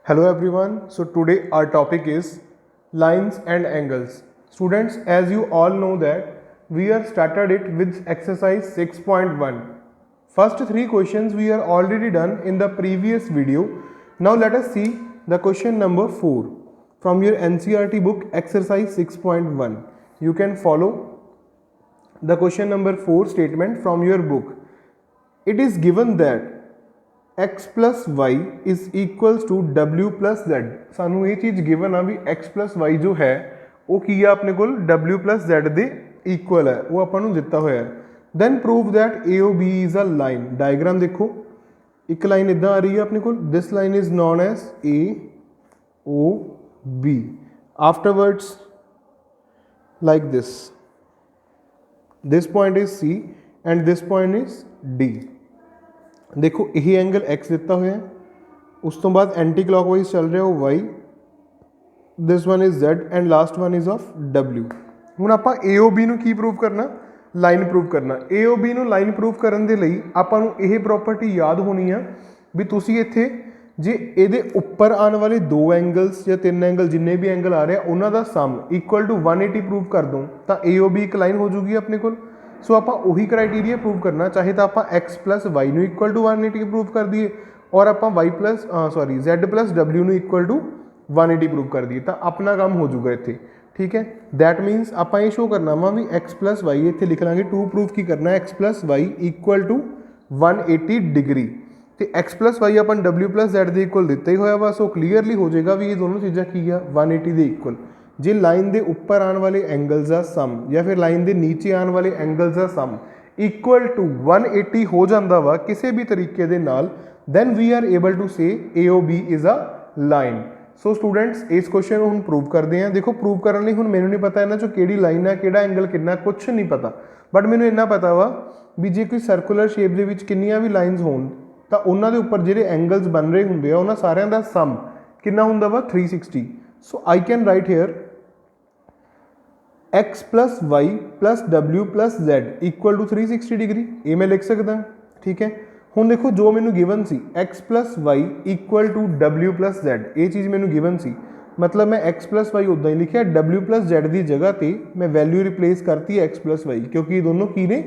Hello everyone. So today our topic is lines and angles. Students, as you all know that we are started it with exercise 6.1. First three questions we are already done in the previous video. Now let us see the question number 4 from your NCERT book exercise 6.1. You can follow the question number 4 statement from your book. It is given that x plus y is equals to w plus z। सानू ये चीज़ given आ भी x plus y जो है वो की है अपने को w plus z दे इक्वल है, वो अपन दिता होया है। Then prove that AOB is a line. Diagram देखो, एक लाइन इदा आ रही है अपने को, this line is known as AOB। Afterwards like this point is C and this point is D। देखो यही एंगल x दिता हुआ है, उस तो बाद एंटी क्लॉकवाइज चल रहा है वो y, this one is z and last one is of w। ਹੁਣ ਆਪਾਂ AOB ਨੂੰ ਕੀ ਪ੍ਰੂਵ ਕਰਨਾ? ਲਾਈਨ ਪ੍ਰੂਵ ਕਰਨਾ। AOB ਨੂੰ ਲਾਈਨ ਪ੍ਰੂਵ ਕਰਨ ਦੇ ਲਈ ਆਪਾਂ ਨੂੰ ਇਹ ਪ੍ਰੋਪਰਟੀ ਯਾਦ ਹੋਣੀ ਆ ਵੀ ਤੁਸੀਂ ਇੱਥੇ ਜੇ ਇਹਦੇ ਉੱਪਰ ਆਉਣ ਵਾਲੇ ਦੋ ਐਂਗਲਸ ਜਾਂ ਤਿੰਨ ਐਂਗਲ ਜਿੰਨੇ ਵੀ ਐਂਗਲ ਆ ਰਹੇ ਆ ਉਹਨਾਂ ਦਾ ਸਮ ਇਕੁਅਲ ਟੂ 180 ਪ੍ਰੂਵ ਕਰ ਦੋ ਤਾਂ AOB ਇੱਕ ਲਾਈਨ ਹੋ ਜੂਗੀ ਆਪਣੇ ਕੋਲ। ਸੋ ਆਪਾਂ ਉਹੀ ਕ੍ਰਾਈਟੀਰੀਆ ਪ੍ਰੂਵ ਕਰਨਾ, ਚਾਹੇ ਤਾਂ ਆਪਾਂ x ਪਲਸ ਵਾਈ ਨੂੰ ਇਕੁਅਲ ਟੂ 180 ਪ੍ਰੂਵ ਕਰ ਦਈਏ ਔਰ ਆਪਾਂ z ਪਲਸ w ਨੂੰ ਇਕੁਅਲ ਟੂ 180 ਪ੍ਰੂਵ ਕਰ ਦਈਏ ਤਾਂ ਆਪਣਾ ਕੰਮ ਹੋ ਜੂਗਾ ਇੱਥੇ। ਠੀਕ ਹੈ, ਦੈਟ ਮੀਨਸ ਆਪਾਂ ਇਹ ਸ਼ੋ ਕਰਨਾ ਵਾ ਵੀ x ਪਲਸ ਵਾਈ ਇੱਥੇ ਲਿਖ ਲਾਂਗੇ 2 ਪ੍ਰੂਫ ਕੀ ਕਰਨਾ x plus y equal to 180 degree ਤੇ x ਪਲਸ ਵਾਈ ਆਪਾਂ w ਪਲਸ z ਦੇ ਇਕੁਅਲ ਦਿੱਤਾ ਹੀ ਹੋਇਆ ਵਾ। ਸੋ ਕਲੀਅਰਲੀ ਹੋ ਜਾਏਗਾ ਵੀ ਇਹ ਦੋਨੋਂ ਚੀਜ਼ਾਂ ਕੀ ਆ 180 ਦੇ ਇਕੁਅਲ। ਜੇ ਲਾइन ਦੇ ਉੱਪਰ ਆਉਣ ਵਾਲੇ ਐਂਗਲਸ ਦਾ ਸਮ ਜਾਂ ਫਿਰ ਲਾइन ਦੇ ਨੀਚੇ ਆਉਣ ਵਾਲੇ ਐਂਗਲਸ ਦਾ ਸਮ ਇਕੁਅਲ ਟੂ 180 ਹੋ ਜਾਂਦਾ ਵਾ ਕਿਸੇ ਵੀ ਤਰੀਕੇ ਦੇ ਨਾਲ, then we are able to say AOB is a line. So students ਇਸ ਕੁਐਸਚਨ ਨੂੰ ਹੁਣ ਪ੍ਰੂਵ ਕਰਦੇ ਹਾਂ। ਦੇਖੋ ਪ੍ਰੂਵ ਕਰਨ ਲਈ ਹੁਣ ਮੈਨੂੰ ਨਹੀਂ ਪਤਾ ਇਹਨਾਂ ਚੋਂ ਕਿਹੜੀ ਲਾਈਨ ਹੈ, ਕਿਹੜਾ ਐਂਗਲ ਕਿੰਨਾ, ਕੁਛ ਨਹੀਂ ਪਤਾ, ਬਟ ਮੈਨੂੰ ਇੰਨਾ ਪਤਾ ਵਾ ਵੀ ਜੇ ਕੋਈ ਸਰਕੂਲਰ ਸ਼ੇਪ ਦੇ ਵਿੱਚ ਕਿੰਨੀਆਂ ਵੀ ਲਾਈਨਸ ਹੋਣ ਤਾਂ ਉਹਨਾਂ ਦੇ ਉੱਪਰ ਜਿਹੜੇ ਐਂਗਲਸ ਬਣ ਰਹੇ ਹੁੰਦੇ ਆ ਉਹਨਾਂ ਸਾਰਿਆਂ ਦਾ ਸਮ ਕਿੰਨਾ ਹੁੰਦਾ ਵਾ 360। So I can write here x plus y plus w plus z equal to 360 degree, ये मैं लिख सकता। ठीक है, हुण देखो जो मैनू गिवन सी x plus y equal to w plus z, ये चीज़ मैनू गिवन सी, मतलब मैं x प्लस वाई उदा ही लिखा, w प्लस z की जगह पर मैं वैल्यू रिप्लेस करती x प्लस वाई क्योंकि ये दोनों की ने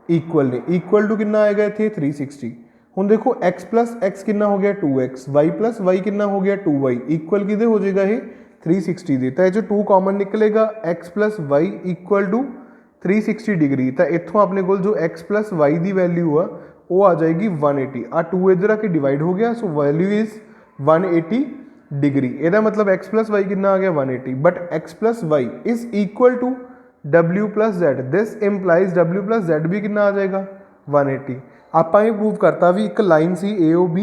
इक्वल ने। इक्वल टू कितना आएगा इतने 360। हुण देखो x प्लस x कितना हो गया 2x, y प्लस वाई कितना हो गया 2y, इक्वल किदे हो जाएगा ये 360 ਦੀ। ਤਾਂ ਇਹ 'ਚੋਂ 2 ਕਾਮਨ ਨਿਕਲੇਗਾ x plus y equal to 360 degree. ਤਾਂ ਇੱਥੋਂ ਆਪਣੇ ਕੋਲ ਜੋ x ਪਲਸ ਵਾਈ ਦੀ ਵੈਲਿਊ ਆ ਉਹ ਆ ਜਾਏਗੀ 180। ਆ 2 ਇੱਧਰ ਆ ਕੇ ਡਿਵਾਈਡ ਹੋ ਗਿਆ, ਸੋ ਵੈਲਿਊ ਇਜ਼ 180 ਡਿਗਰੀ। ਇਹਦਾ ਮਤਲਬ x ਪਲਸ ਵਾਈ ਕਿੰਨਾ ਆ ਗਿਆ 180, but x plus y is equal to w plus z, this implies w plus z ਵੀ ਕਿੰਨਾ ਆ ਜਾਏਗਾ 180। ਆਪਾਂ ਇਹ ਪ੍ਰੂਵ ਕਰਤਾ ਵੀ ਇੱਕ ਲਾਈਨ ਸੀ AOB,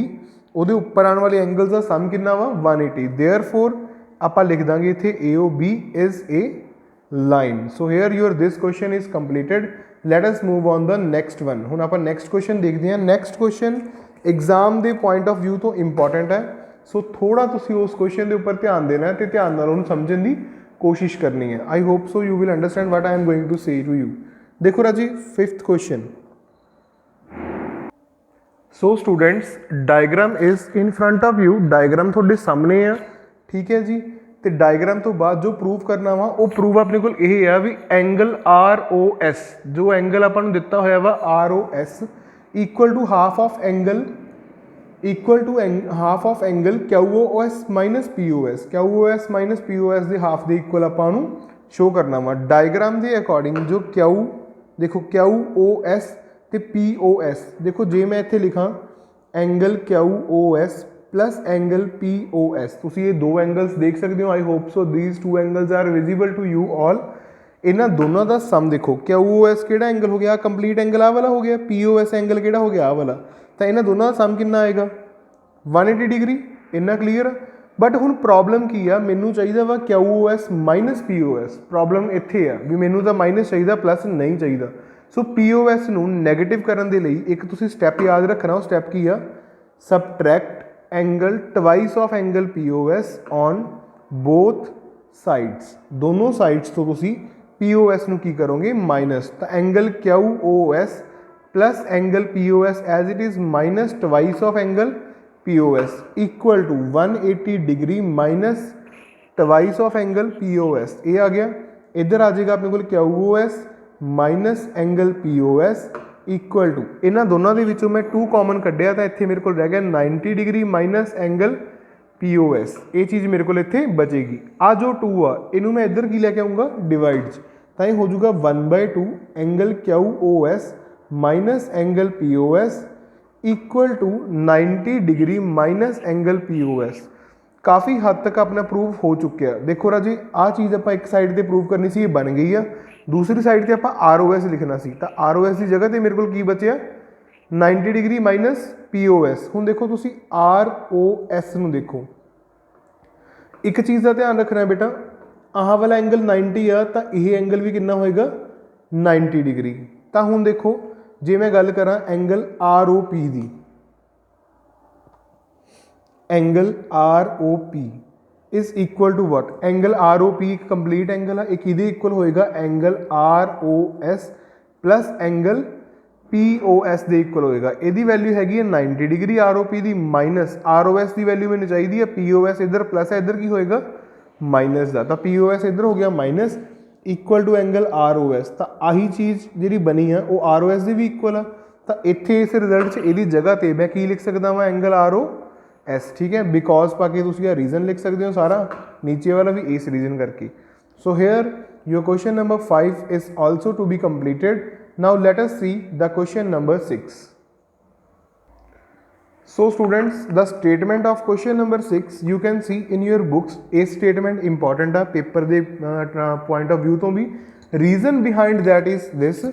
ਉਹਦੇ ਉੱਪਰ ਆਉਣ ਵਾਲੇ ਐਂਗਲਸ ਦਾ ਸਮ ਕਿੰਨਾ ਵਾ 180। ਦੇਅਰਫੋਰ ਆਪਾਂ ਲਿਖ ਦਾਂਗੇ ਇੱਥੇ AOB is a line. So here your this question is completed. Let us move on the next one. ਹੁਣ ਆਪਾਂ ਨੈਕਸਟ ਕੁਐਸਚਨ ਦੇਖਦੇ ਹਾਂ। ਨੈਕਸਟ ਕੁਐਸਚਨ ਐਗਜ਼ਾਮ ਦੇ ਪੁਆਇੰਟ ਆਫ ਵਿਊ ਤੋਂ ਇੰਪੋਰਟੈਂਟ ਹੈ, ਸੋ ਥੋੜ੍ਹਾ ਤੁਸੀਂ ਉਸ ਕੁਐਸਚਨ ਦੇ ਉੱਪਰ ਧਿਆਨ ਦੇਣਾ ਅਤੇ ਧਿਆਨ ਨਾਲ ਉਹਨੂੰ ਸਮਝਣ ਦੀ ਕੋਸ਼ਿਸ਼ ਕਰਨੀ ਹੈ। I hope so you will understand what I am going to say to you. ਦੇਖੋ ਰਾਜੀ 5th question. So students diagram is in front of you, diagram ਤੁਹਾਡੇ ਸਾਹਮਣੇ ਆ। ठीक है जी, तो डायग्राम तो बाद जो प्रूव करना वा वो प्रूव अपने को यही है भी एंगल ROS, जो एंगल अपन दिता होया वा ROS equal to half of angle QOS minus POS, QOS minus POS के हाफ के इक्वल अपन शो करना वा। डायग्राम के अकॉर्डिंग जो देखो QOS तो POS, देखो जे मैं इत्थे लिखा angle QOS plus angle POS, तुसी ये दो एंगल्स देख सकते हो। I hope so these 2 angles are visible to you all. इन्हां दोनों का सम देखो, QOS किहड़ा एंगल हो गया कंप्लीट एंगल आ वाला हो गया, POS एंगल किहड़ा हो गया आ वाला, तो इन्हां दोनों का सम कितना आएगा 180 डिग्री। इन्ना क्लीयर। बट हुण प्रॉब्लम की आ, मैनू चाहिए वा QOS माइनस POS। प्रॉब्लम इत्थे आ भी मैनू तो माइनस चाहिए प्लस नहीं चाहिए। सो POS नू नैगेटिव करने के लिए एक तुसी स्टैप याद रखना, वो स्टैप की आ subtract angle twice of angle POS on both sides. दोनों साइड्स तो तुसी POS नू की करोगे माइनस, तो angle QOS plus angle POS as it is minus twice of angle POS equal to 180 degree minus twice of angle POS। ये आ गया, इधर आ जाएगा अपने को QOS minus angle POS equal to, इन्होंने दोनों के विचों मैं 2 कॉमन कढ़िया तो इतने मेरे को रह गया 90 डिग्री माइनस एंगल POS। ये चीज़ मेरे को इतने बचेगी। आ जो 2 आ इनू मैं इधर की लैके आऊँगा डिवाइड, तो ये हो जाऊगा 1/2 angle QOS minus angle POS equal to 90 degree minus angle POS। काफ़ी हद तक अपना प्रूफ हो चुका है। देखो राजी, आ चीज़ आप एक साइड पर प्रूव करनी सी, बन गई है। दूसरी साइड पर आप ROS लिखना सी, तो ROS की जगह पर मेरे को की बचया 90 डिग्री माइनस POS। हुण देखो तुसी ROS नूं देखो, एक चीज़ का ध्यान रखना है बेटा, आह वाला एंगल 90 आ तो यह एंगल भी कितना होएगा 90 डिग्री। तो हुण देखो जे मैं गल करा एंगल ROP दी, angle ROP is equal to what, angle ROP एक कंप्लीट एंगल है, एक इहदे इक्वल होएगा angle ROS plus angle POS दे इक्वल होएगा। इहदी वैल्यू हैगी 90 डिग्री ROP दी माइनस ROS की वैल्यू मैंने चाहिए है POS इधर प्लस है, इधर की होएगा माइनस का, तो POS इधर हो गया minus equal to angle ROS। तो आही चीज़ जी बनी है वो ROS की भी इक्वल है, तो इत्थे इस रिजल्ट च इहदी जगह पर मैं की लिख सकता वा एंगल ROS। ठीक है, बिकॉज पाके तुसीं रीजन लिख सकते हो सारा, नीचे वाला भी इस रीजन करके। So here your question number 5 is also to be completed. Now let us see the question number 6. So students, the statement of question number 6 you can see in your books। A statement important है paper they point of view तो भी। Reason behind that is this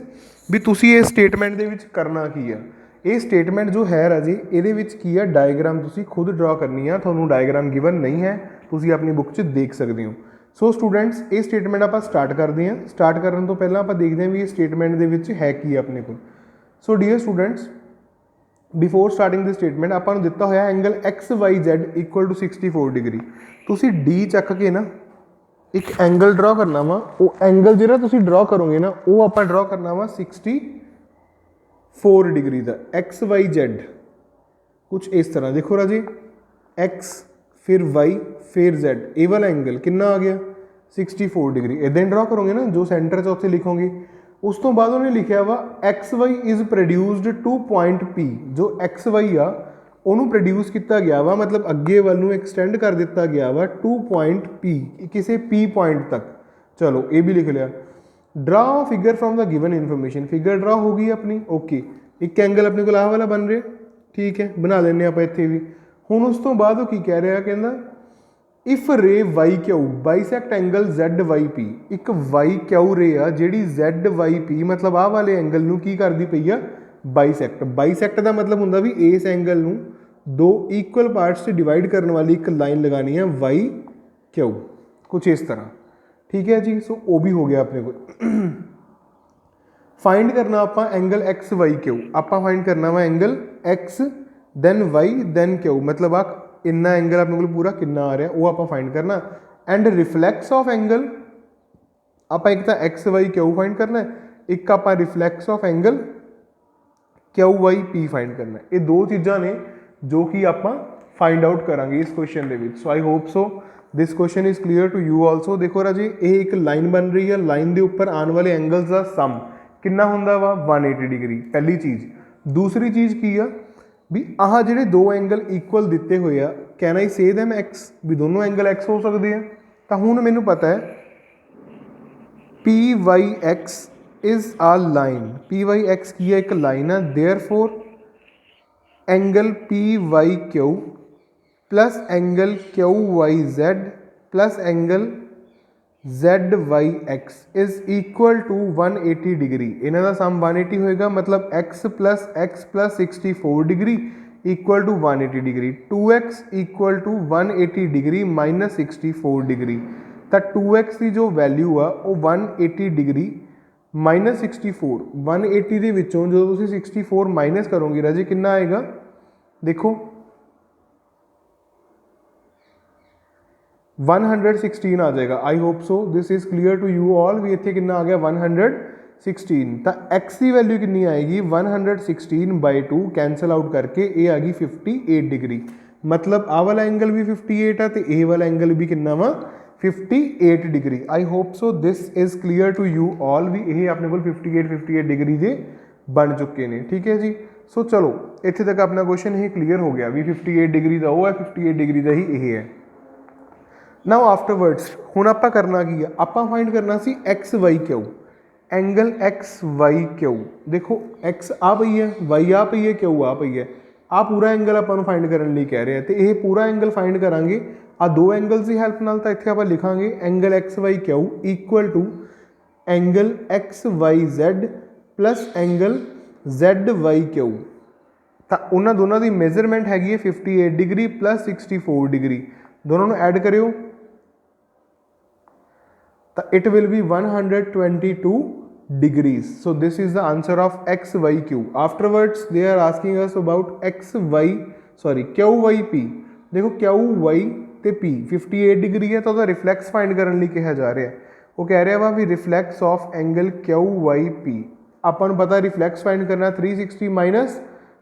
भी तुसी ये statement दे विच करना की है। ये स्टेटमेंट जो है राजी ये की है डायग्राम तुसी खुद ड्रॉ करनी है, थोनों डायग्राम गिवन नहीं है, तुसी अपनी बुक च देख सकते हो। सो स्टूडेंट्स ये स्टेटमेंट आप स्टार्ट करते हैं। स्टार्ट करने तो पहला आप देखते हैं भी ये स्टेटमेंट के विच है की अपने को। So dear students, before starting the statement आपको दिता होया angle XYZ equal to 64 degree. तुसी D चक के ना एक एंगल ड्रॉ करना वा, वो एंगल जो तुसी ड्रॉ करोगे ना वो आप ड्रॉ करना वा 64 डिग्री का। XYZ कुछ इस तरह देखो राजी, X फिर Y फिर Z, ए वाला एंगल कितना आ गया 64 डिग्री। इदां ड्रॉ करोगे ना जो सेंटर च उत्थे लिखोगे। उस तो बाद उन्हें लिखा वा XY is produced two point P। जो XY आ उन्होंने प्रोड्यूस किया गया वा, मतलब अगे वाल एक्सटेंड कर दिता गया वा टू पॉइंट P, किसी P पॉइंट तक। चलो ये भी लिख लिया। Draw figure from the given information, figure draw होगी अपनी। ओके, एक एंगल अपने को आह वाला बन रहा, ठीक है, बना लें आप इत्थे भी। हुण उस तो बाद की कह रहा, कहना इफ रे YQ बाइसैक्ट एंगल ZYP, एक YQ रे आ जिहड़ी ZYP मतलब आह वाले एंगल नूं की करदी पई आ बाइसैक्ट। बाइसैक्ट का मतलब हुंदा भी इस एंगल नूं दो इक्वल पार्ट्स से डिवाइड करने वाली एक लाइन लगानी है YQ, कुछ इस तरह। ठीक है जी, सो वो भी हो गया अपने को। फाइंड करना आप एंगल XYQ, आप फाइंड करना वा angle X then Y then Q, मतलब आप इन्ना एंगल अपने को पूरा कितना आ रहा वो आप फाइंड करना। एंड रिफ्लैक्स ऑफ एंगल आप एक तो XYQ फाइंड करना है, एक आप reflex of angle QYP find करना है। ये दो चीज़ा ने जो कि आप फाइंड आउट करांगे इस क्वेश्चन के। So I hope so this question is clear to you also. देखो राजी, ये एक लाइन बन रही है, लाइन के उपर आने वाले एंगल्स का सम कितना होंदा वा 180 डिग्री, पहली चीज़। दूसरी चीज़ की आ भी आह जिहड़े दो एंगल इक्वल दिते हुए आ, कैन आई से दैम X, भी दोनों एंगल X हो सकते हैं। तो हुण मैनू पता है PYX is a line, PYX की है एक लाइन है, therefore angle PYQ plus angle QYZ plus angle ZYX is equal to 180 degree. इन्हां दा सम 180 होएगा, मतलब X plus 64 degree equal to 180 degree. 2X equal to 180 degree minus 64 degree. तो 2X की जो वैल्यू आ वो 180 डिग्री माइनस 64, 180 के विचों जो तुसीं 64 माइनस करोगे राजी कितना आएगा, देखो 116 आ जाएगा। I hope so this is clear to you all. भी इत्थे कितना आ गया 116। तो X की वैल्यू कितनी आएगी 116/2 कैंसल आउट करके ये आ गई 58 डिग्री। मतलब आ वाला एंगल भी 58 है तो ये वाला एंगल भी कितना वा 58 degree. I hope so this is clear to you all भी ये अपने को 58 डिग्री के बन चुके हैं। ठीक है जी। सो चलो इत्थे तक अपना क्वेश्चन ये क्लीयर हो गया भी 58 डिग्री का वो है, 58 डिग्री का ही ये है। नाउ आफ्टरवर्ड्स हुण आपां करना की है, आपां फाइंड करना सी X Y Q, angle X Y Q. देखो एक्स आ पई है, वाई आ पई है, क्यू आ पई है, आ पूरा एंगल आपां नूं फाइंड करने लई कह रहे हैं तो ये पूरा एंगल फाइंड करांगे आ दो एंगल्स की हैल्प नाल। तां इत्थे आपां लिखांगे angle X Y Q equal to angle X Y Z plus angle Z Y Q. तो उन्होंने दोनों की मेजरमेंट हैगी है 58 डिग्री प्लस 64 डिग्री, दोनों को ऐड करो तो it will be 122 degrees. So this is the answer of X Y Q. Afterwards they are asking us about X Y sorry Q Y P. देखो क्यू वाई तो P 58 degree है तो reflex find करने लिए कहा जा रहा है। वो कह रहा वा भी reflex of angle Q Y P अपन पता रिफ्लैक्स फाइंड करना 360 minus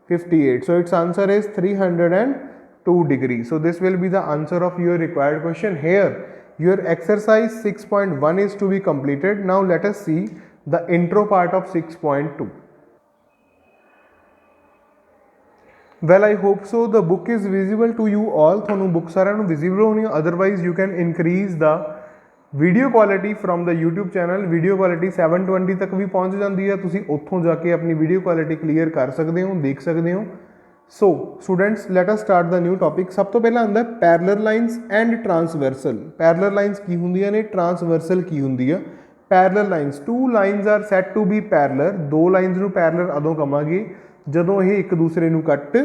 58, so its answer is 302 degree. So this will be the answer of your required question. Here your exercise 6.1 is to be completed. Now let us see the intro part of 6.2. Well, I hope so the book is visible to you all. थोनों book सारा नूं visible होनी है, otherwise you can increase the video quality from the YouTube channel. Video quality 720 तक भी पहुँच जाती है, तुसीं उत्थों जाके अपनी वीडियो क्वालिटी क्लीयर कर सकते हो, देख सकते हो। So students let us start the new topic. सब तो पहला आंदा parallel lines and transversal. Parallel lines की होंदियां ने, ट्रांसवर्सल की होंदी है। Parallel lines two lines are said to be parallel. दो लाइनस नूं पैरलर अदों कवांगे जदों ये एक दूसरे नूं कट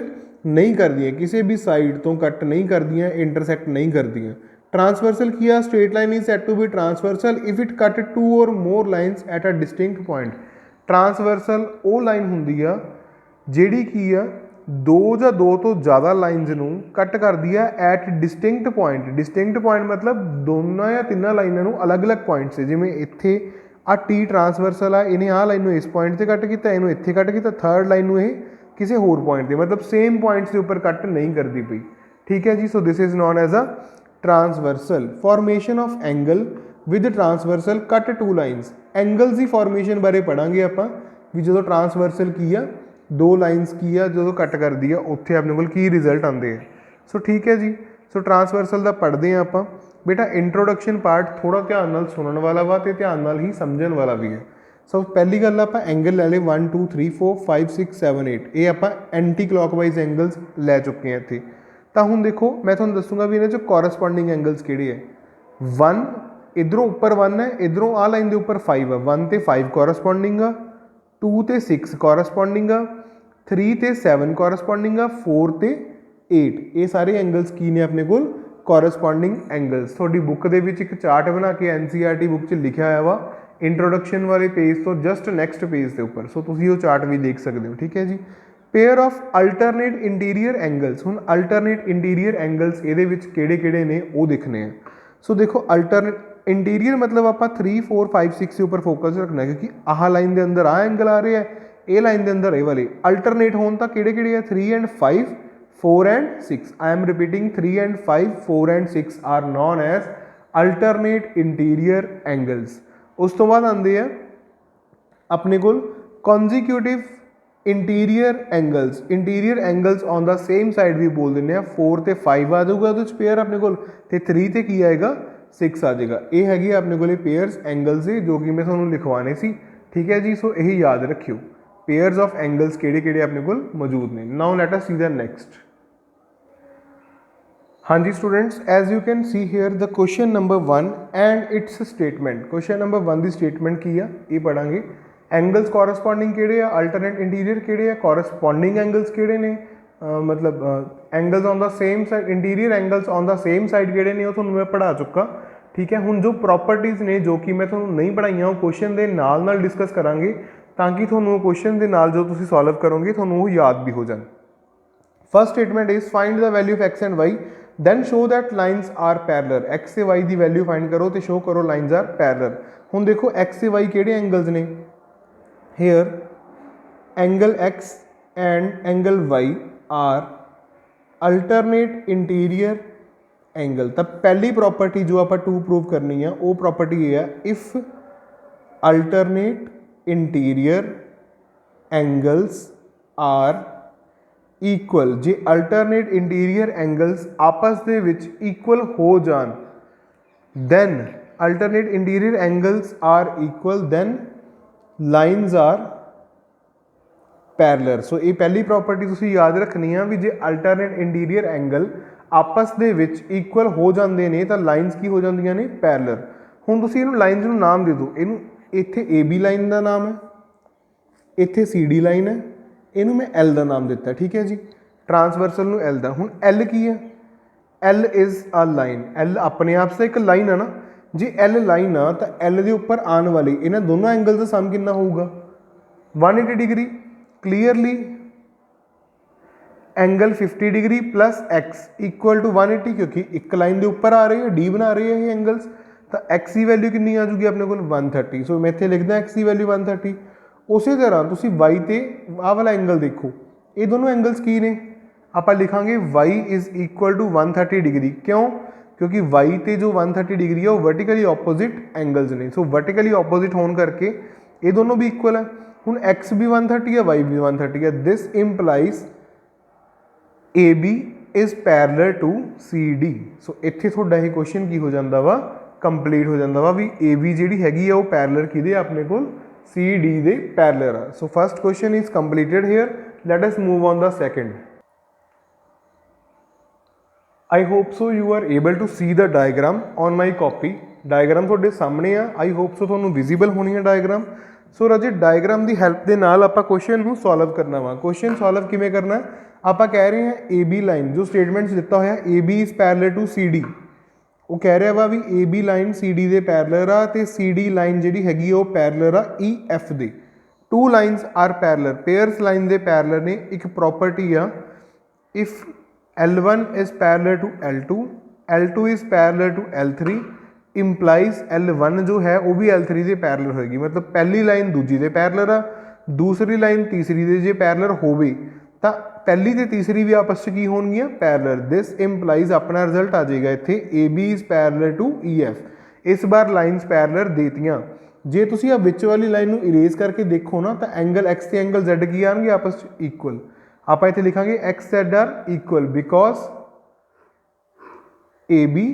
नहीं करदियां, किसी भी साइड तो कट नहीं करदियां, इंटरसैक्ट नहीं करदियां। ट्रांसवर्सल किया straight line is set to be transversal if it cut two और more lines at a distinct point. Transversal वो लाइन होंदी आ जिहड़ी की आ दो या दो तो ज़्यादा लाइनस नूं कट करदी आ at distinct point. Distinct point मतलब दोनों या तिन्ना लाइनों नूं अलग अलग पॉइंट से, जिवें इत्थे आ टी ट्रांसवर्सल आ, इन्हें आ लाइन नूं इस पॉइंट से कट किया, इन्हूं इत्थे कट किया, थर्ड लाइन नूं इह किसी होर पॉइंट से, मतलब सेम पॉइंट्स के उपर कट नहीं करती पई। ठीक है जी। So this is known as a transversal. Formation of angle with transversal cut two lines. Angles की फॉर्मेशन बारे पढ़ांगे आपां भी जो ट्रांसवर्सल की आ दो लाइनस की आ जो कट कर दी है उत्थे अपने कोल की रिजल्ट आते हैं। सो ठीक है जी। सो ट्रांसवर्सल का पढ़ते हैं आपां। बेटा इंट्रोडक्शन पार्ट थोड़ा ध्यान नाल सुनने वाला वा ते ध्यान नाल ही समझण वाला भी है। सो पहली गल आपां एंगल ले ले 1 2 3 4 5 6 7 8 ये आपां एंटी क्लॉकवाइज एंगल्स लै चुके हैं इत्थे। तो हुण देखो मैं तुहानूं दसूँगा भी इन्हां 'च कॉरस्पॉन्डिंग एंगल्स किहड़े है। 1 इधरों उपर 1 है, इधरों आ लाइन के उपर 5 है, 1 ते 5 कॉरस्पॉन्डिंग आ, 2 ते 6 कॉरस्पॉन्डिंग आ, 3 ते 7 कॉरस्पॉन्डिंग आ, 4 ते 8 ये सारे एंगल्स की ने अपने कोल कॉरस्पॉन्डिंग एंगल्स। थोड़ी बुक दे विच एक चार्ट बना के NCERT बुक च लिखा हुआ वा इंट्रोडक्शन वाले पेज तो जस्ट नैक्सट पेज के उपर। सो तुसीं वो चार्ट भी देख सकते हो। ठीक है जी। Pair of alternate interior angles. हुण अल्टरनेट इंटीरियर एंगल्स ये किहड़े-किहड़े ने वो दिखने हैं। सो देखो अल्टरनेट इंटीरियर मतलब आप 3 4 5 6 के उपर फोकस रखना है क्योंकि आह लाइन के अंदर आ एंगल आ रहे हैं, ये लाइन के अंदर ये वाले अल्टरनेट होने तक किहड़े-किहड़े है 3 and 5 4 and 6। I am repeating 3 and 5 4 and 6 are known as alternate interior angles. उस तो बाद आते हैं अपने कोल consecutive interior angles. Interior angles on the same side भी बोल दें 4 ते 5 आ जाऊगा उस पेयर अपने को, 3 ते की आएगा 6 आ जाएगा। ये हैगी अपने को पेयर्स एंगल्स से जो कि मैं थोड़ा लिखवाने सी। ठीक है जी। सो यही याद रखियो पेयर्स ऑफ एंगल्स किहड़े-किहड़े अपने को मौजूद ने। Now let us see the next. हाँ जी students as you can see here the question number 1 and its statement. Question number 1 की स्टेटमेंट की है ये पढ़ांगे। एंगल्स कॉरस्पॉन्डिंग किहड़े आ, अल्टरनेट इंटीरियर किहड़े आ, कॉरस्पॉन्डिंग एंगल्स किहड़े ने, मतलब angles on the same side interior angles on the same side किहड़े ने वो तुहानूं मैं पढ़ा चुका। ठीक है। हुण जो प्रॉपर्टीज़ ने जो कि मैं तुहानूं नहीं पढ़ाइयां वो क्वेश्चन के नाल डिस्कस करांगे ताकि तुहानूं क्वेश्चन के नाल जो तुसीं सॉल्व करोगे तुहानूं वो याद भी हो जाए। First statement is find the value of X and Y then show that lines are parallel. X से वाई की वैल्यू फाइंड करो तो शो करो लाइन्स आर पैरलर। हुण देखो एक्स से वाई किहड़े एंगल्स ने, here angle X and angle Y are alternate interior angle. तो पहली प्रॉपर्टी जो आप टू प्रूव करनी है वो प्रॉपर्टी ये है if alternate interior angles are equal. जे अल्टरनेट इंटीरियर एंगल्स आपस दे विच इक्वल हो जान then alternate interior angles are equal, then lines are parallel। सो ये पहली प्रॉपर्टी तुसी याद रखनी है भी जे अल्टरनेट इंटीरियर एंगल आपस ਦੇ ਵਿੱਚ ਇਕੁਅਲ ਹੋ ਜਾਂਦੇ ਨੇ ਤਾਂ ਲਾਈਨਸ ਕੀ ਹੋ ਜਾਂਦੀਆਂ ਨੇ ਪੈਰਲਲ। ਹੁਣ ਤੁਸੀਂ ਇਹਨੂੰ ਲਾਈਨਸ ਨੂੰ ਨਾਮ ਦੇ ਦਿਓ, ਇਹਨੂੰ ਇੱਥੇ AB ਲਾਈਨ ਦਾ ਨਾਮ ਹੈ, ਇੱਥੇ CD ਲਾਈਨ ਹੈ, ਇਹਨੂੰ ਮੈਂ L ਦਾ ਨਾਮ ਦਿੱਤਾ, ਠੀਕ ਹੈ ਜੀ। ਟਰਾਂਸਵਰਸਲ ਨੂੰ L ਦਾ। ਹੁਣ L ਕੀ ਹੈ? L is a line. L ਆਪਣੇ ਆਪ ਸੇ ਇੱਕ ਲਾਈਨ ਹੈ ਨਾ, ਜੇ L ਲਾਈਨ ਆ ਤਾਂ L ਦੇ ਉੱਪਰ ਆਉਣ ਵਾਲੀ ਇਹਨਾਂ ਦੋਨੋਂ ਐਂਗਲ ਦਾ ਸਮ ਕਿੰਨਾ ਹੋਊਗਾ? 180 degree. Clearly angle 50 degree plus X equal to 180, क्योंकि एक लाइन के उपर आ रही है, डी बना रही है ये एंगल्स, तो एक्स की वैल्यू कितनी आ जाऊगी अपने को 130। सो मैं इतने लिखदा एक्स की वैल्यू 130। उस तरह तुसी वाई ते आ वाला एंगल देखो, ये दोनों एंगल्स की ने, आप लिखांगे y is equal to 130 degree. क्यों? क्योंकि वाई ते जो 130 डिग्री है वो वर्टिकली ऑपोजिट एंगल्स ने। सो वर्टिकली ऑपोजिट होने करके ये दोनों भी इक्वल है। हुण एक्स भी 130 है, वाई भी 130 है। This implies AB is parallel to CD। So इत्थे तुहाडा ये क्वेश्चन की हो जाता वा कंप्लीट हो जाता वा भी AB जिहड़ी हैगी है वो पैरलल किहदे अपने कोल CD दे पैरलल आ। So first question is completed here. Let us move on the second. I hope so you are able to see the diagram on my copy. Diagram तुहाडे सामने आ। आई होप सो तुहानूं विजिबल होनी है डायग्राम। सो राजे diagram की help के नाल आपां question नूं सॉल्व करना वा। क्वेश्चन सॉल्व किवें करना है? आप कह रहे हैं AB लाइन जो स्टेटमेंट दिता होया AB is parallel to CD, वो कह रहा वा भी AB लाइन CD दे पैरलल आ ते CD लाइन जिहड़ी हैगी वो पैरलल आ EF दे। Two lines are parallel, pairs line दे पैरलल ने। एक प्रॉपर्टी आ if L1 is parallel to L2, L2 is parallel to L3 implies L1 जो है वो भी L3 दे पैरलल होएगी। मतलब पहली लाइन दूजी दे पैरलल आ, दूसरी लाइन तीसरी दे जे पैरलल होवे तो पहली तो तीसरी भी आपस की होणगियां पैरलल। दिस इंप्लाइज अपना रिजल्ट आ जाएगा इत्थे AB is parallel to EF। इस बार लाइन्स पैरलल देतियां। जे तुसीं आ विच वाली लाइन नूं इरेज करके देखो ना तो एंगल X ते एंगल Z की आएंगे आपस इक्वल। आप इत्थे लिखांगे XZ are equal because AB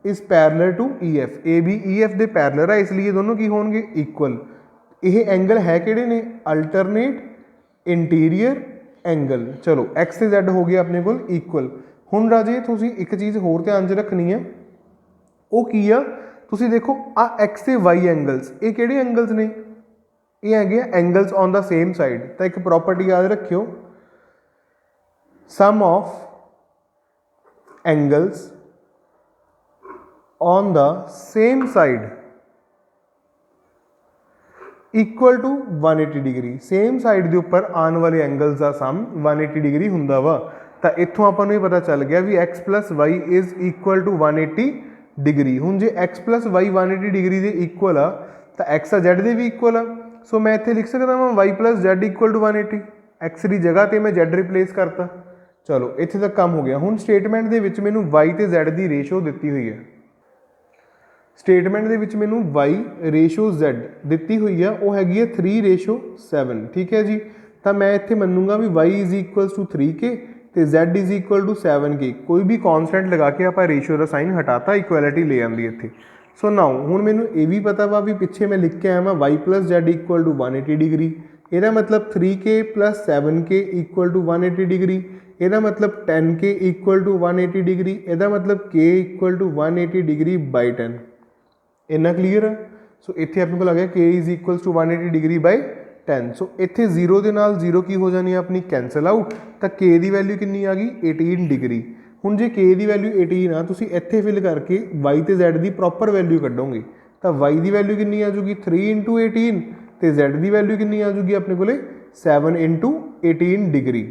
is parallel to EF। AB EF दे पैरलल है इसलिए दोनों की होणगे इक्वल। यह एंगल है किहड़े ने? Alternate interior angle. चलो एक्स ते Z हो गया अपने को इक्वल। हुण राजे तुसीं एक चीज़ होर ध्यान च रखनी है, वो की आ तुसीं देखो आ एक्स ते वाई एंगल्स ये किहड़े एंगल्स ने? ये हैगे angles on the same side. तो एक प्रॉपर्टी याद रखियो, sum of angles on the same side equal to 180 degree. Same side के उपर आने वाले एंगल्स का सम 180 डिग्री होंदा वा। तो इत्थों आपां नूं पता चल गया भी X plus Y is equal to 180 degree. हुण जे एक्स प्लस वाई 180 डिग्री के इक्वल आ तो एक्स आ Z दे भी इक्वल आ। सो मैं इत्थे लिख सकदा वां Y plus Z equal to 180। X की जगह पर मैं Z रिप्लेस करता। चलो इत्थे तक काम हो गया। हुण स्टेटमेंट दे विच मैनूं वाई ते Z की रेशो दित्ती हुई है। स्टेटमेंट दे विच मैनूं वाई रेशो Z दित्ती हुई है, वो हैगी है 3:7। ठीक है जी। तो मैं इत्थे मनूंगा भी Y is equals to 3K तो Z is equal to 7K। कोई भी कॉन्सटेंट लगा के आप रेशो का साइन हटाता, इक्वैलिटी ले आती इत्थे। सो नाउ हुण मैनूं ये भी पता वा भी पिछे मैं लिख के आया वां Y plus Z equal to 180 degree. ਇਹਦਾ मतलब 3K plus 7K equal to 180 degree. ਇਹਦਾ मतलब 10K इक्वल टू 180 डिग्री। ਇਹਦਾ मतलब K equal to 180 degree by 10। इन्ना क्लीयर है। सो इत्थे अपने को आ गया K is equals to 180 degree by 10। So इत्थे 0 के नाल 0 की हो जानी है अपनी कैंसल आउट। तो K की वैल्यू कितनी आ गई 18 डिग्री। हुण जे K की वैल्यू 18 आ तुसीं इत्थे फिल करके Y ते Z की प्रॉपर वैल्यू कड्डोगे तो Y की वैल्यू कितनी आ जाऊगी 3 × 18 तो Z की वैल्यू कितनी आ जाऊगी अपने को 7 × 18 degree.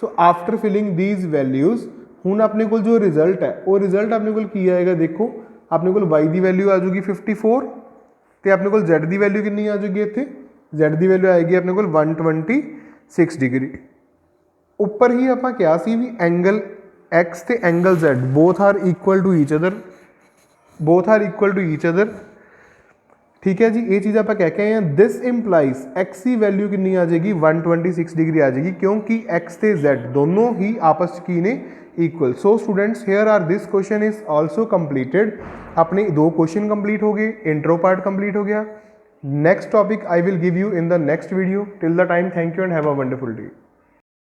So after filling these values हुण अपने को जो रिजल्ट है वो रिजल्ट अपने को की आएगा। देखो अपने को Y की वैल्यू आ जाएगी 54 तो अपने को Z की वैल्यू कितनी आ जाएगी इत्थे Z की वैल्यू आएगी अपने को 126 डिग्री। उपर ही आपां क्या सी भी एंगल x ਤੇ angle z both are equal to each other, ठीक है जी। ये चीज़ आप कह के आए हैं। दिस इंप्लाइज x की वैल्यू कितनी आ जाएगी 126 डिग्री आ जाएगी, क्योंकि x ते z दोनों ही आपस की ने equal. So students here are this question is also completed. अपने 2 क्वेश्चन कंप्लीट हो गए, इंट्रो पार्ट कंप्लीट हो गया। Next topic I will give you in the next video. Till the time thank you and have a wonderful day.